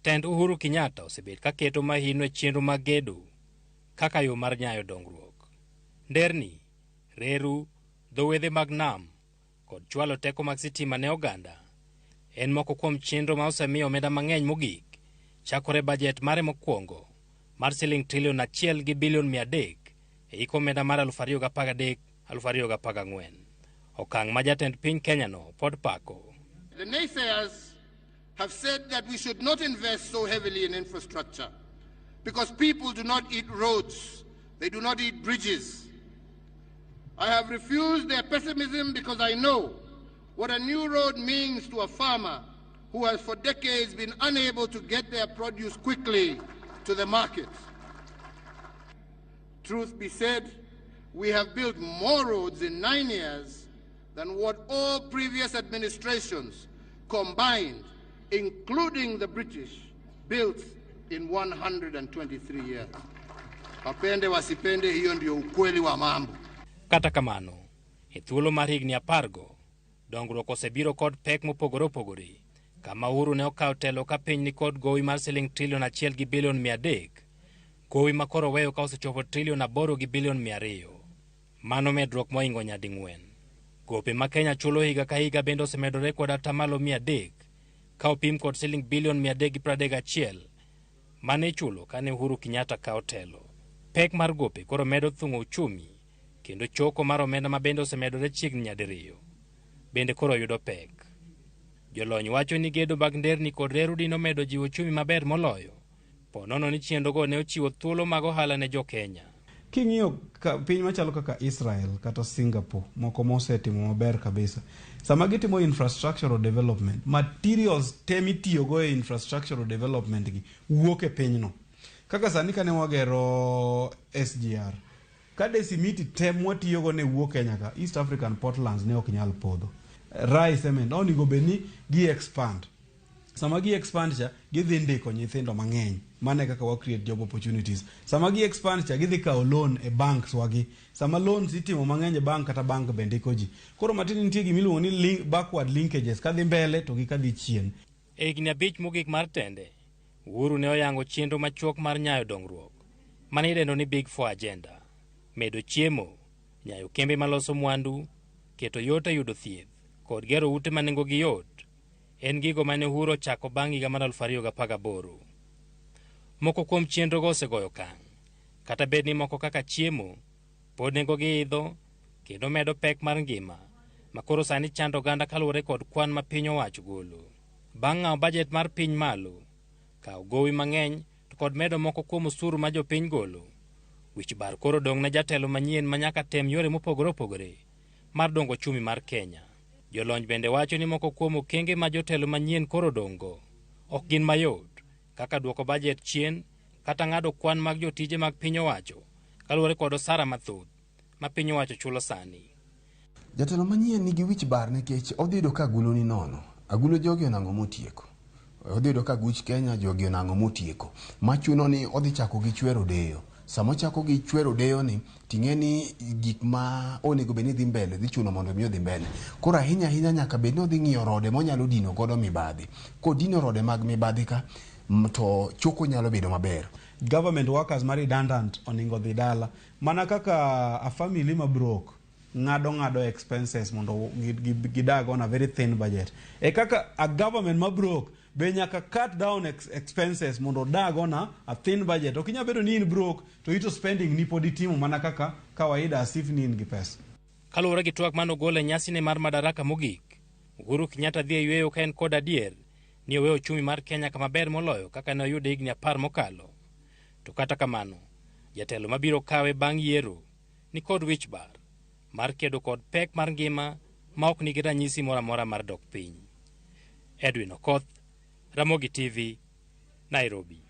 Jatend Uhuru Kenyatta osebet ka keto mahino e chenro mag gedo kaka yo mar nyayo dongruok. Nderni, reru, dhowedhe mag nam kod chwalo teko mag sitima ne oganda en moko kuom chenro ma osemiyo omenda mang'eny mogik chakore bajet mare mokwongo mar siling trilion 1 gi bilion 300 e iko omenda mar 2013-2014. Okang' ma jatend piny Kenya no pod pako. The naysayers have said that we should not invest so heavily in infrastructure because people do not eat roads, they do not eat bridges. I have refused their pessimism because I know what a new road means to a farmer who has for decades been unable to get their produce quickly to the market. Truth be said, we have built more roads in 9 years than what all previous administrations combined, including the British, built in 123 years. Wapende wasipende, hiyo ndio ukweli wa mambo. Kata kamano, e thuolo mar higni 10, dongruok osebiro kod pek mopogore opogore, kama Uhuru ne okawo telo ka piny ni kod gowi mar siling trilion 1 gi bilion 300, gowi makoro weyo ka osechopo trilion 8 gi bilion 200. Mano medruok moingo nyading'wen. Gope ma Kenya chulo higa ka higa bende osemedore kod atamalo 300, ka opim kod siling bilion 331 mane chulo kane Uhuru Kenyatta kawo telo. Pek mar gope koro medo thung'o uchumi, kendo choko mar omenda ma bende osemedore chiegni nyadiriyo bende koro yudo pek. Jolony wacho ni gedo mag nderni kod reru dino medo jiwo uchumi maber moloyo, ponono ni chenrogo ne ochiwo thuolo mag ohala ne jo Kenya. King'iyo piny machalo kaka Israel kata Singapore, moko mosetimo maber kabisa, sama gitimo infrastructural development, materials temitiyogo e infrastructural development gi wuok e pinyno. Kaka sani kane wagero SGR, kade simiti tem watiyogo ne wuok Kenya ka, East African Portlands ne ok nyal podho. Rai cement onigo beni gi expand. Sama gi expand cha, gidhi ndiko nyithindo mang'eny. Mane kaka wa create job opportunities. Sama gi expand cha, gidhi kawo loan e banks wagi. Sama loans itimo mang'eny e bank kata bank bende koji. Koro matini nitie gimiluongo ni backward linkages, kadhi mbele to gi kadhi chien. E higni 5 mogik mar tende, Uhuru ne oyango chenro machuok mar nyayo dongruok, mane idendo ni Big Four agenda. Medo chiemo, nyayo kembe maloso mwandu, keto yot e yudo thieth, kod gero ute ma nengogi yot, en gigo mane Uhuru ochako bang' higa mar 2018. Moko kuom chenrogo osegoyo okang', kata bed ni moko kaka chiemo pod nengogi idho kendo medo pek mar ngima, makoro sani chando oganda kaluwore kod kwan ma piny owacho golo. Bang' ng'awo bajet mar piny malo, kawo gowi mang'eny to kod medo moko kuom osuru ma jopiny golo, wich bar koro dong' na jatelo manyien ma nyaka tem yore mopogore opogore mar dongo uchumi mar Kenya. Jolony bende wacho ni moko kuom okenge ma jotelo manyien koro dongo ok gin mayot, kaka duoko bajet chien kata ng'ado kwan mag jotije mag piny owacho kaluwore kod osara mathoth ma piny owacho chulo sani. Jatelo manyien nigi wich bar nikech odhi yudo ka agulu ni nono. Agulu jogi onang'o motieko. Odhi yudo ka guch Kenya jogi onang'o motieko. Machuno ni odhi chako gi chwero deyo. Samo chako gi chwero deyo ni, ting'e ni gik ma onego beni dhi mbele, dhi chuno mondo mi odhi mbele. Koro ahinya nyaka bed ni odhi ng'iyo rode monyalo dino godo mibadhi. Kodino rode mag mibadhi ka, to choko nyalo bedo maber. Government workers ma redundant oningo dhi dala. Mana kaka a family ma broke ng'ado expenses mondo gidag on a very thin budget. E kaka a government ma broke be nyaka cut down expenses mondo dag on a thin budget. Ok inya bedo ni in broke to ito spending ni pod itimo mana kaka kawaida as if ni in gi pesa. Kaluwore gi twak mano gole nyasi ne mar madaraka mogik, Uhuru Kenyatta dhi e yweyo ka en kod adier ni oweyo uchumi mar Kenya kama ber moloyo kaka ne oyude higni 10 mokalo. To kata kamano, jatelo mabiro kawe bang' yiero ni kod wich bar mar kedo kod pek mar ngima ma ok nigi ranyisi mora mora mar dok piny. Edwin Okoth, Ramogi TV, Nairobi.